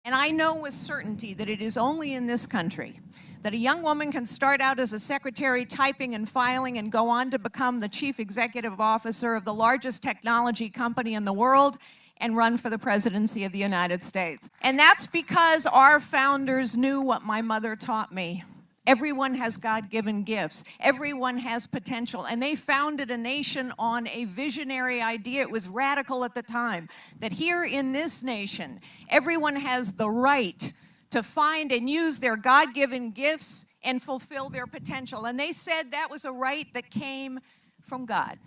And I know with certainty that it is only in this country that a young woman can start out as a secretary typing and filing and go on to become the chief executive officer of the largest technology company in the world and run for the presidency of the United States. And that's because our founders knew what my mother taught me. Everyone has God-given gifts. Everyone has potential. And they founded a nation on a visionary idea. It was radical at the time, that here in this nation, everyone has the right to find and use their God-given gifts and fulfill their potential. And they said that was a right that came from God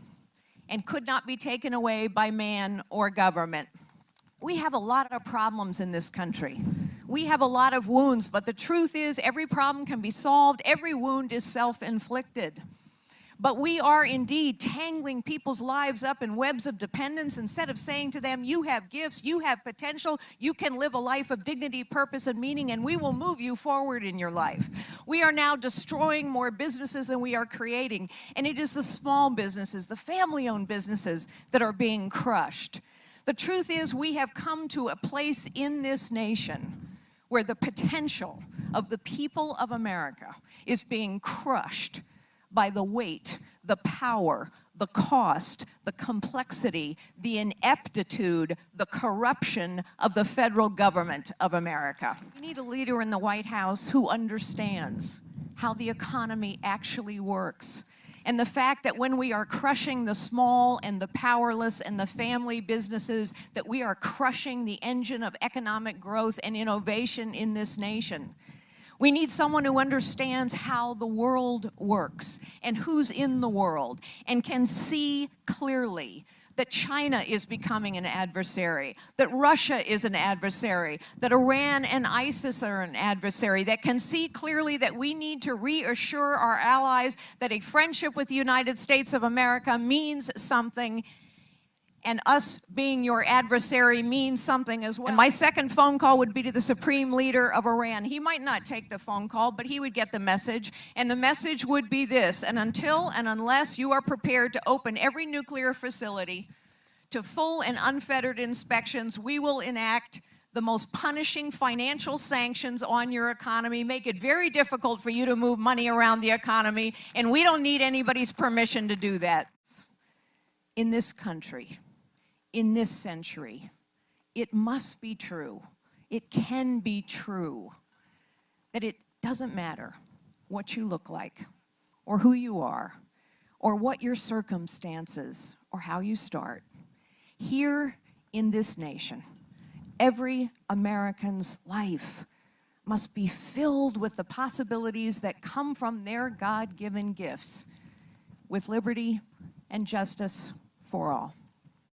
and could not be taken away by man or government. We have a lot of problems in this country. We have a lot of wounds, but the truth is every problem can be solved. Every wound is self-inflicted. But we are indeed tangling people's lives up in webs of dependence instead of saying to them, you have gifts, you have potential, you can live a life of dignity, purpose, and meaning, and we will move you forward in your life. We are now destroying more businesses than we are creating, and it is the small businesses, the family-owned businesses that are being crushed. The truth is we have come to a place in this nation where the potential of the people of America is being crushed by the weight, the power, the cost, the complexity, the ineptitude, the corruption of the federal government of America. We need a leader in the White House who understands how the economy actually works. And the fact that when we are crushing the small and the powerless and the family businesses, that we are crushing the engine of economic growth and innovation in this nation. We need someone who understands how the world works and who's in the world and can see clearly that China is becoming an adversary, that Russia is an adversary, that Iran and ISIS are an adversary, that can see clearly that we need to reassure our allies that a friendship with the United States of America means something, and us being your adversary means something as well. And my second phone call would be to the supreme leader of Iran. He might not take the phone call, but he would get the message. And the message would be this: and until and unless you are prepared to open every nuclear facility to full and unfettered inspections, we will enact the most punishing financial sanctions on your economy, make it very difficult for you to move money around the economy, and we don't need anybody's permission to do that. In this country, in this century, it must be true, it can be true, that it doesn't matter what you look like, or who you are, or what your circumstances, or how you start. Here in this nation, every American's life must be filled with the possibilities that come from their God-given gifts, with liberty and justice for all.